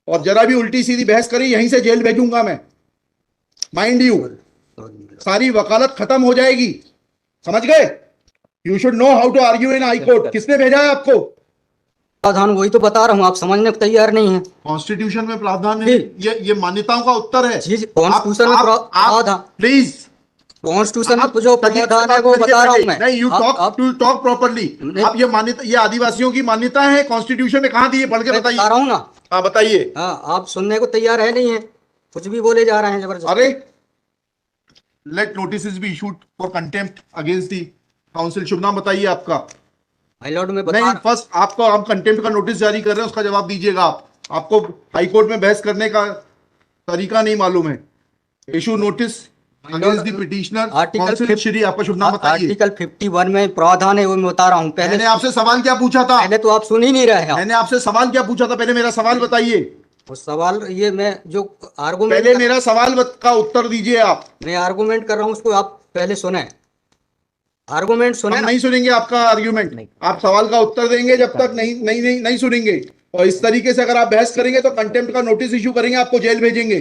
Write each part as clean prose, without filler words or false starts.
और जरा भी उल्टी सीधी बहस करी यहीं से जेल भेजूंगा मैं, माइंड यू। सारी वकालत खत्म हो जाएगी, समझ गए? You should know how to argue in high court. किसने भेजा है आपको? प्रावधान वही तो बता रहा हूँ, आप समझने को तैयार नहीं है। कॉन्स्टिट्यूशन में प्रावधान है, ये मान्यताओं का उत्तर है। कॉन्स्टिट्यूशन में प्रावधान, प्लीज कॉन्स्टिट्यूशन में जो प्रावधान है वो बता रहा हूँ मैं। नहीं, यू टॉक प्रॉपर्ली। आप ये मान्यता, ये आदिवासियों की मान्यता है, कॉन्स्टिट्यूशन में कहाँ दी है? पढ़ के बताइए। बता रहा हूँ ना। हाँ बताइए। हाँ, आप सुनने को तैयार है नहीं है, कुछ भी बोले जा रहे हैं जबरदस्त। अरे let notice be issued for contempt against the council. शुभ नाम बताइए आपका। माय लॉर्ड में नहीं, फर्स्ट आपको हम कंटेम्प्ट का नोटिस जारी कर रहे हैं, उसका जवाब दीजिएगा आप। आपको हाई कोर्ट में बहस करने का तरीका नहीं मालूम है। Issue notice against the petitioner council. Shri आपका शुभ नाम बताइए। आर्टिकल 51 में प्रावधान है, वो मैं बता रहा हूँ। पहले मैंने आपसे सवाल क्या पूछा था? पहले तो आप सुन ही नहीं रहे हैं। मैंने आपसे सवाल क्या पूछा था? पहले मेरा सवाल बताइए। वो सवाल ये मैं जो आर्गूमेंट, पहले मेरा सवाल का उत्तर दीजिए आप। मैं आर्गूमेंट कर रहा हूँ, उसको आप पहले सुने। आर्गूमेंट सुने। हम नहीं सुनेंगे आपका आर्ग्यूमेंट। आप सवाल का उत्तर देंगे जब तक नहीं सुनेंगे। और इस तरीके से अगर आप बहस करेंगे तो कंटेम्प्ट का नोटिस इशू करेंगे, आपको जेल भेजेंगे।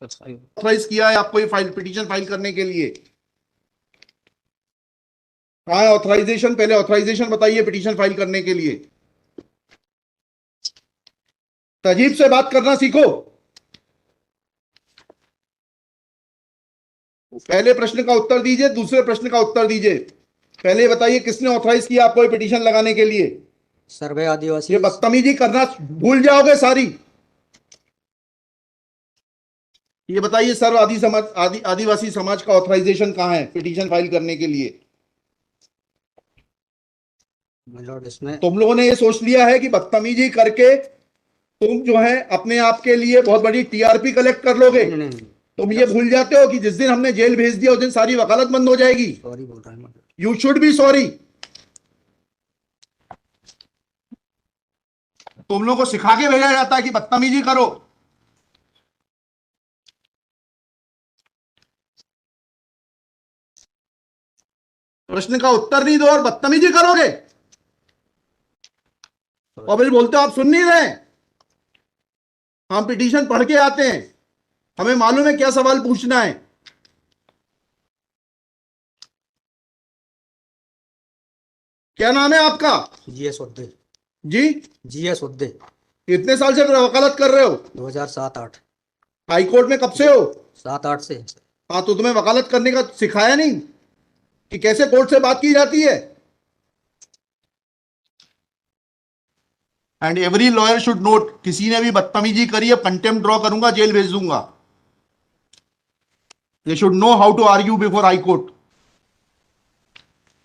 ऑथराइज किया है आपको ये फाइल, पिटीशन फाइल करने के लिए? कहाँ है ऑथराइजेशन? पहले ऑथराइजेशन बताइए पिटीशन फाइल करने के लिए। तजीब से बात करना सीखो। पहले प्रश्न का उत्तर दीजिए, दूसरे प्रश्न का उत्तर दीजिए। पहले बताइए किसने ऑथराइज किया आपको ये पिटीशन लगाने के लिए? सर्वे आदिवासी। ये बदतमीजी करना भूल जाओगे सारी। ये बताइए सर्व आदिवासी समाज का ऑथराइजेशन कहाँ है पिटीशन फाइल करने के लिए? इसमें तुम लोगों ने ये सोच लिया है कि बदतमीजी करके तुम जो है अपने आप के लिए बहुत बड़ी टीआरपी कलेक्ट कर लोगे। तुम ये भूल जाते हो कि जिस दिन हमने जेल भेज दिया उस दिन सारी वकालत बंद हो जाएगी। सॉरी बोल रहा हूं। You should be sorry. तुम लोगों को सिखा के भेजा जाता है कि बदतमीजी करो। प्रश्न का उत्तर नहीं दो और बदतमीजी करोगे, और फिर बोलते हो आप सुन नहीं रहे। हम पिटीशन पढ़ के आते हैं, हमें मालूम है क्या सवाल पूछना है। क्या नाम है आपका? जीएस उद्दे। जी, जीएस उद्दे। कितने साल से वकालत कर रहे हो? 2007-8। हाई कोर्ट में कब से हो? 7-8 से। हाँ, तो तुम्हें वकालत करने का सिखाया नहीं कि कैसे कोर्ट से बात की जाती है? And every lawyer should note, किसी ने भी बदतमीजी करी अब कंटेम्प्ट ड्रॉ करूंगा, जेल भेज दूंगा। They should know how to argue before high court.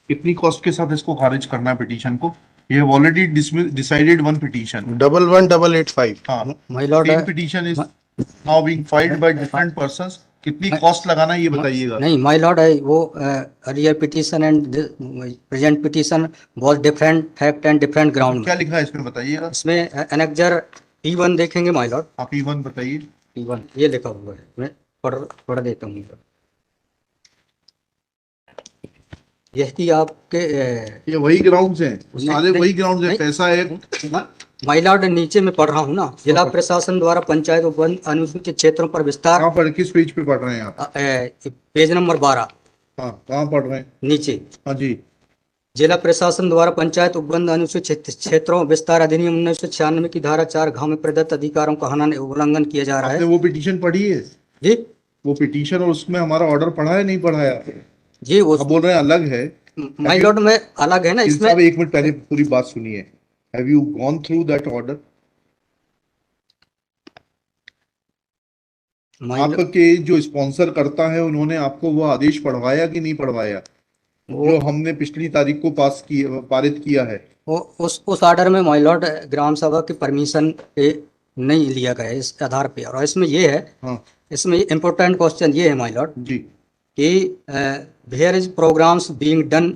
कितनी कॉस्ट के साथ इसको खारिज करना है पिटीशन को? We have already decided one petition 11185। हाँ, my lord, same petition is now being filed by different persons. कितनी कॉस्ट लगाना है ये बताइएगा। नहीं माय लॉर्ड, वो earlier petition and present petition was different fact and different ground. क्या लिखा है इसमें बताइएगा। इसमें एनेक्जर P1 देखेंगे माय लॉर्ड। आप P1 बताइए। P1 ये लिखा हुआ है, मैं पढ़ देता हूँ। यह कि आपके ये वही ग्राउंड्स हैं, सारे वही ग्राउंड्स हैं। पैसा है माय लॉर्ड, नीचे में पढ़ रहा हूँ ना। जिला प्रशासन द्वारा पंचायत वन अनुसूचित क्षेत्रों पर विस्तार। कहाँ पर, किस पेज पे पढ़ रहे हैं आप? Page number 12। हाँ, कहाँ पढ़ रहे हैं? नीचे। हाँ जी। जिला प्रशासन द्वारा पंचायत उपबंध अनुसूचित क्षेत्रों विस्तार अधिनियम 1996 की धारा 4 में प्रदत्त अधिकारों का उल्लंघन किया जा रहा है। आपने वो पिटीशन पढ़ी है जी? वो पिटीशन और उसमें हमारा ऑर्डर पढ़ा है नहीं पढ़ाया? जी, वो बोल रहे हैं अलग है। माय लॉर्ड में अलग है ना इसमें। एक मिनट पहले पूरी बात सुनिए। Have you gone through that order? आपके जो स्पॉन्सर करता है उन्होंने आपको वो आदेश पढ़वाया कि नहीं पढ़वाया जो हमने पिछली तारीख को पारित किया है? उस ऑर्डर में माय लॉर्ड ग्राम सभा की परमिशन पे नहीं लिया गया इस आधार पे। और इसमें ये है, हाँ, इसमें इम्पोर्टेंट क्वेश्चन ये है माय लॉर्ड जी कि where is programs being done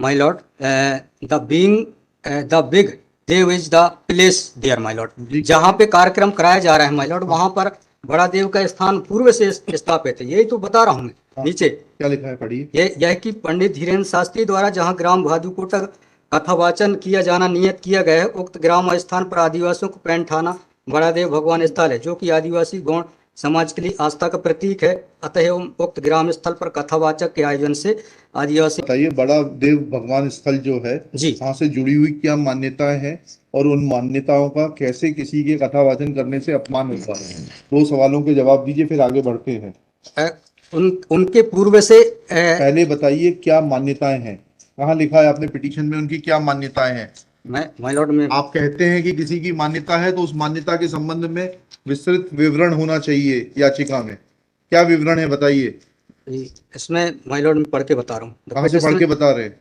my lord, the big देव is the place there my lord. जहाँ पे कार्यक्रम कराया जा रहा है माय लॉर्ड, वहाँ पर बड़ा देव का स्थान पूर्व से स्थापित है। यही तो बता रहा हूँ मैं। नीचे क्या लिखा है पढ़िए। यह कि पंडित धीरेन्द्र शास्त्री द्वारा जहाँ ग्राम भादुकोटा कथावाचन किया जाना नियत किया गया है। उक्त ग्राम स्थान पर आदिवासियों को पैंट थाना बड़ादेव भगवान स्थल है, जो कि आदिवासी गौण समाज के लिए आस्था का प्रतीक है। अतः उक्त ग्राम स्थल पर कथावाचक के आयोजन से आदिवासी। बताइए, बड़ा देव भगवान स्थल जो है जी। वहां से जुड़ी हुई क्या मान्यताएं हैं और उन मान्यताओं का कैसे किसी के कथावाचन करने से अपमान होता है? दो सवालों के जवाब दीजिए, फिर आगे बढ़ते हैं। उनके पूर्व से पहले बताइए क्या मान्यताएं हैं, कहाँ लिखा है आपने पिटीशन में उनकी क्या मान्यताएं हैं? माय लॉर्ड में आप कहते हैं कि किसी की मान्यता है तो उस मान्यता के संबंध में विस्तृत विवरण होना चाहिए याचिका में। क्या विवरण है बताइए। इसमें माय लॉर्ड में पढ़ के बता रहा हूँ, कहाँ से पढ़ के बता रहे हैं?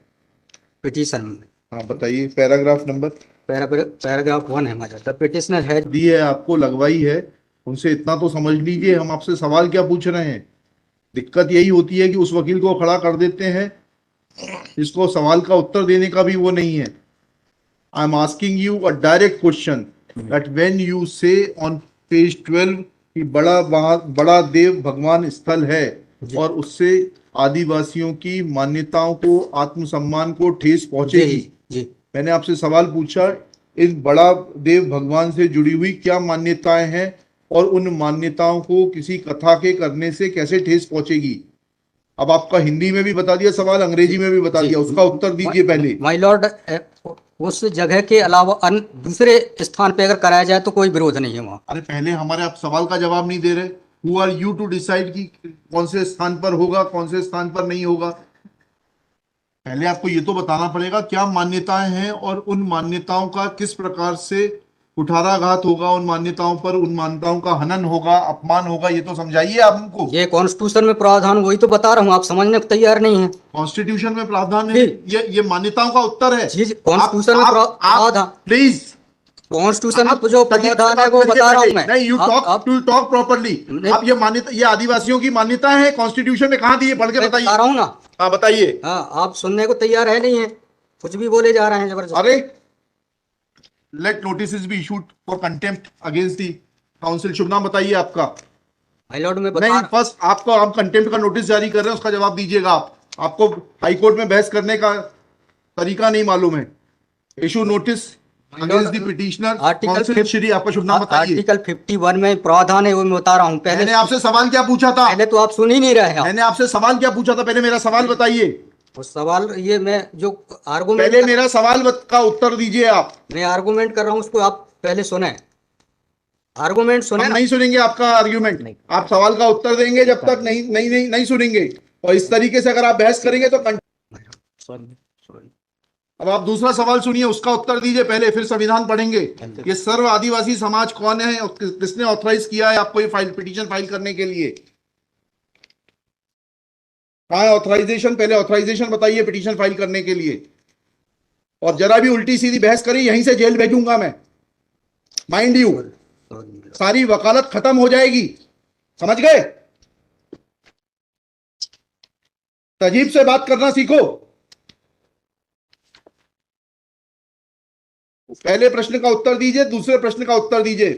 पिटीशन में। हाँ बताइए, पैराग्राफ नंबर। पैराग्राफ 1 है my lord. The petitioner has the है आपको, लगवाई है, उनसे इतना तो समझ लीजिए हम आपसे सवाल क्या पूछ रहे हैं। दिक्कत यही होती है कि उस वकील को खड़ा कर देते हैं जिसको सवाल का उत्तर देने का भी वो नहीं है। I am asking you a direct question that when you से ऑन पेज 12 कि बड़ा देव भगवान स्थल है और उससे आदिवासियों की मान्यताओं को, आत्मसम्मान को ठेस पहुंचेगी। जी। मैंने आपसे सवाल पूछा, इस बड़ा देव भगवान से जुड़ी हुई क्या मान्यताएं हैं और उन मान्यताओं को किसी कथा के करने से कैसे ठेस पहुंचेगी। अब आपका हिंदी में भी बता दिया सवाल, अंग्रेजी में भी बता दिया, उसका उत्तर दीजिए पहले। माय लॉर्ड, उस जगह के अलावा अन्य दूसरे स्थान पे अगर कराया जाए तो कोई विरोध नहीं है वहाँ। अरे पहले हमारे आप सवाल का जवाब नहीं दे रहे। Who are you to decide कि कौन से स्थान पर होगा, कौन से स्थान पर नहीं होगा। पहले आपको ये तो बताना पड़ेगा क्या मान्यताएं हैं और उन मान्यताओं का किस प्रकार से कुठाराघात होगा, उन मान्यताओं पर, उन मान्यताओं का हनन होगा, अपमान होगा, ये तो समझाइए आप हमको। ये कॉन्स्टिट्यूशन में प्रावधान, वही तो बता रहा हूँ, आप समझने को तैयार नहीं है। कॉन्स्टिट्यूशन में प्रावधान है, ये मान्यताओं का उत्तर है। जी, कॉन्स्टिट्यूशन में प्रावधान, प्लीज, कॉन्स्टिट्यूशन में जो प्रावधान है वो बता रहा हूँ मैं। नहीं, यू टॉक प्रॉपर्ली। आप ये मान्यता, ये आदिवासियों की मान्यता है, कॉन्स्टिट्यूशन में कहाँ दी है, पढ़ के बताइए। बता रहा हूँ ना। हाँ बताइए। हाँ, आप सुनने को तैयार है नहीं है, कुछ भी बोले जा रहे हैं जबरदस्त। अरे, let notice be issued for contempt against the council. शुभ नाम बताइए आपका। माय लॉर्ड में नहीं, फर्स्ट आपको, आप कंटेम्प्ट का नोटिस जारी कर रहे हैं, उसका जवाब दीजिएगा आप। आपको हाईकोर्ट में बहस करने का तरीका नहीं मालूम है। Issue notice against the petitioner council Shri. आपका शुभ नाम बताइए। आर्टिकल 51 में प्रावधान है, वो मैं बता रहा हूँ। मैंने आपसे सवाल क्या पूछा था? पहले तो आप सुन ही नहीं रहे हैं। मैंने आपसे सवाल क्या पूछा था? पहले मेरा सवाल बताइए। उस सवाल, ये मैं जो आर्गुमेंट, पहले मेरा सवाल का उत्तर दीजिए आप। मैं आर्गुमेंट कर रहा हूँ, उसको आप पहले सुने। आर्गुमेंट सुने। हम नहीं सुनेंगे आपका आर्ग्यूमेंट। आप सवाल का उत्तर देंगे जब तक नहीं सुनेंगे। और इस तरीके से अगर आप बहस करेंगे तो अब आप दूसरा सवाल सुनिए, उसका उत्तर दीजिए पहले, फिर संविधान पढ़ेंगे। ये सर्व आदिवासी समाज कौन है और किसने ऑथराइज किया है आपको ये पिटीशन फाइल करने के लिए? कहाँ है ऑथराइजेशन? पहले ऑथराइजेशन बताइए पिटीशन फाइल करने के लिए। और जरा भी उल्टी सीधी बहस करी, यहीं से जेल भेजूंगा मैं, माइंड यू। सारी वकालत खत्म हो जाएगी, समझ गए? तजीब से बात करना सीखो। पहले प्रश्न का उत्तर दीजिए, दूसरे प्रश्न का उत्तर दीजिए।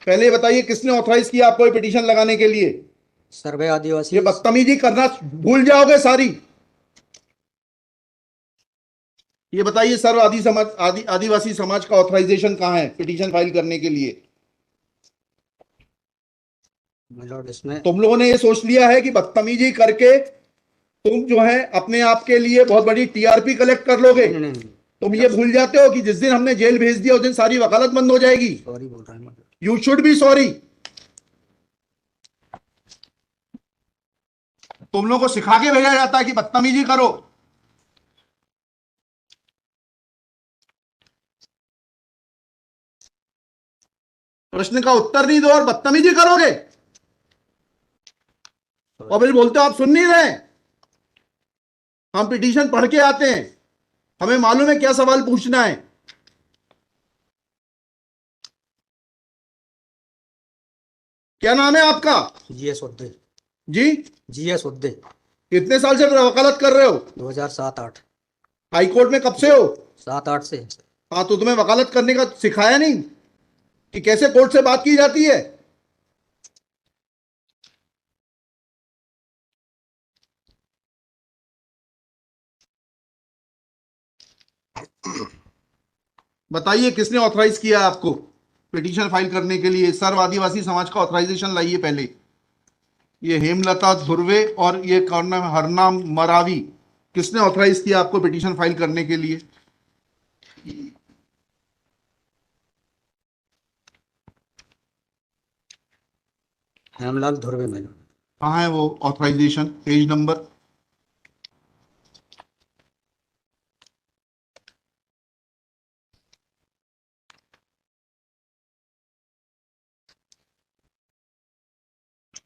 पहले बताइए किसने ऑथराइज किया आपको ये पिटीशन लगाने के लिए? सर्वे आदिवासी। ये बदतमीजी करना भूल जाओगे सारी। ये बताइए सर्व आदिवासी समाज का ऑथराइजेशन कहां है पिटीशन फाइल करने के लिए? इसमें तुम लोगों ने ये सोच लिया है कि बदतमीजी करके तुम जो है अपने आप के लिए बहुत बड़ी टीआरपी कलेक्ट कर लोगे। नहीं। तुम ये भूल जाते हो कि जिस दिन हमने जेल भेज दिया उस दिन सारी वकालत बंद हो जाएगी। सॉरी बोल रहा हूं। You should be sorry. तुम लोगों को सिखा के भेजा जाता है कि बदतमीजी करो। प्रश्न का उत्तर नहीं दो और बदतमीजी करोगे और फिर बोलते हो आप सुन नहीं रहे। हम पिटीशन पढ़ के आते हैं, हमें मालूम है क्या सवाल पूछना है। क्या नाम है आपका? जीएस उद्दे। जी, जीएस उद्दे। कितने साल से वकालत कर रहे हो? 2007-8। हाई कोर्ट में कब से हो? 7-8 से। हाँ, तो तुम्हें वकालत करने का सिखाया नहीं कि कैसे कोर्ट से बात की जाती है? बताइए किसने ऑथराइज किया आपको पिटीशन फाइल करने के लिए? सर्व आदिवासी समाज का ऑथराइजेशन लाइए पहले। ये हेमलता धुर्वे और ये कौन नाम है, हरनाम मरावी, किसने ऑथराइज किया आपको पिटीशन फाइल करने के लिए? Hemlal Dhurve my lord. कहाँ है वो authorization? Page number?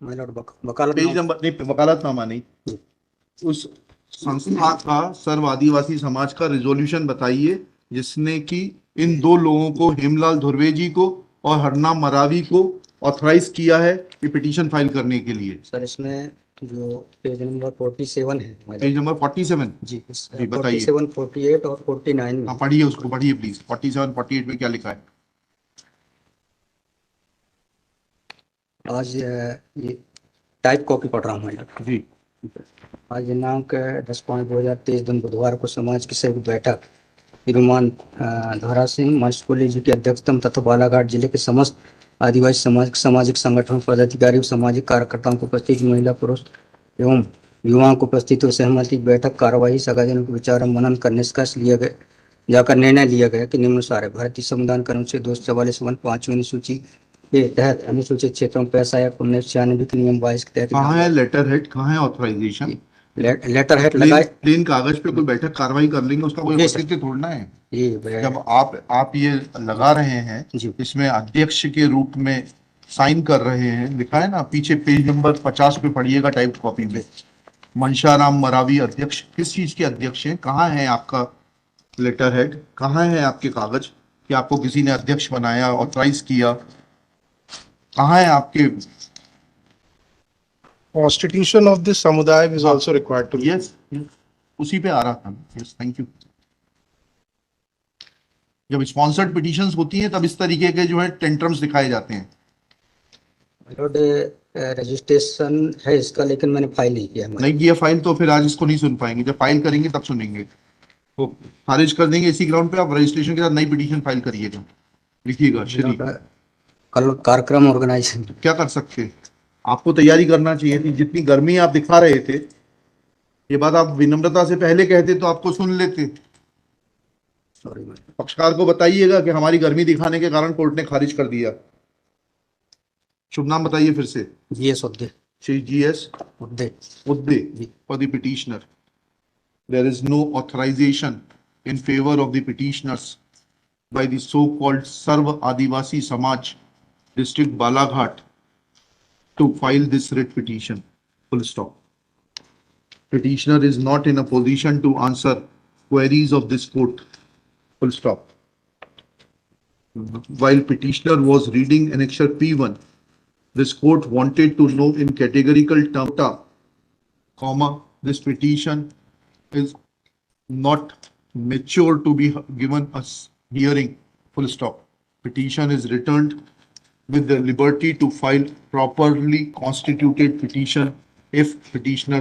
My lord वकालत पेज नंबर नहीं, वकालतनामा नहीं, उस संस्था का सर्व आदिवासी समाज का रिजोल्यूशन बताइए जिसने कि इन दो लोगों को, हेमलाल धुर्वे जी को और हरनाम मरावी को, ऑथराइज किया है कि पिटीशन फाइल करने के लिए। सर इसमें जो पेज नंबर 47 है my lord। Page number 47? जी जी, बताइए। 47, 48 और 49 में। हाँ, पढ़िए उसको, पढ़िए प्लीज। 47, 48 में क्या लिखा है? आज ये टाइप कॉपी पढ़ रहा हूँ मैं। जी। आज दिनांक 10/5/2023 दिन बुधवार को समाज की सभी बैठक श्रीमान धारा सिंह मर्सकोली जी की अध्यक्षता में तथा बालाघाट जिले के समस्त आदिवासी समाज सामाजिक संगठनों पदाधिकारी और सामाजिक कार्यकर्ताओं को उपस्थित महिला पुरुष एवं युवाओं को उपस्थित हो सहमति बैठक कार्यवाही सगाजनों को विचार और मनन कर निष्कर्ष लिया गया जाकर निर्णय लिया गया कि निम्नानुसार है। भारतीय संविधान के अनुच्छेद 244 अनुसूची के तहत अनुसूचित क्षेत्रों में पैसा या 1996 के नियम 22 के तहत कहाँ है लेटर हेड, कहाँ है ऑथराइजेशन? लेटर हेड लगाए। प्लेन कागज पे कोई बैठक कार्रवाई कर लेंगे, उसका कोई जी सर। औचित्य थोड़ना है। ये जब आप ये लगा रहे हैं, जी। इसमें अध्यक्ष के रूप में साइन कर रहे हैं, लिखा है ना पीछे, पेज नंबर 50 पे पढ़िएगा टाइप कॉपी पे, मनशाराम मरावी अध्यक्ष। किस चीज के अध्यक्ष हैं? कहाँ है आपका लेटर हेड? कहाँ है आपके कागज कि आपको किसी ने अध्यक्ष बनाया, ऑथराइज किया? कहाँ है आपके? Constitution of this samudaya is also required to be. Yes, उसी पे आ रहा था। Yes, thank you. जब स्पॉन्सर्ड पिटीशंस होती हैं तब इस तरीके के जो है टेंट्रम्स दिखाए जाते हैं। लॉर्ड रजिस्ट्रेशन है इसका, लेकिन मैंने फाइल नहीं किया। नहीं किया फाइल तो फिर आज इसको नहीं सुन पाएंगे। जब फाइल करेंगे तब सुनेंगे। तो खारिज कर देंगे इसी ग्राउंड पे। आप रजिस्ट्रेशन के साथ नई पिटीशन फाइल करिएगा, लिखिएगा श्री। कल कार्यक्रम ऑर्गेनाइज क्या कर सकते हैं? आपको तैयारी करना चाहिए थी। जितनी गर्मी आप दिखा रहे थे, ये बात आप विनम्रता से पहले कहते तो आपको सुन लेते। Sorry ma'am. पक्षकार को बताइएगा कि हमारी गर्मी दिखाने के कारण कोर्ट ने खारिज कर दिया। शुभ नाम बताइए फिर से। GS Udde. Shri GS Udde. Udde for the petitioner. There is no authorization in favor of the petitioners by the so-called Sarva Adivasi Samaj District Balaghat to file this writ petition. Full stop. Petitioner is not in a position to answer queries of this court. Full stop. While petitioner was reading annexure P1, this court wanted to know in categorical terms, comma, this petition is not mature to be given a hearing, full stop. Petition is returned with the liberty to file properly constituted petition if petitioner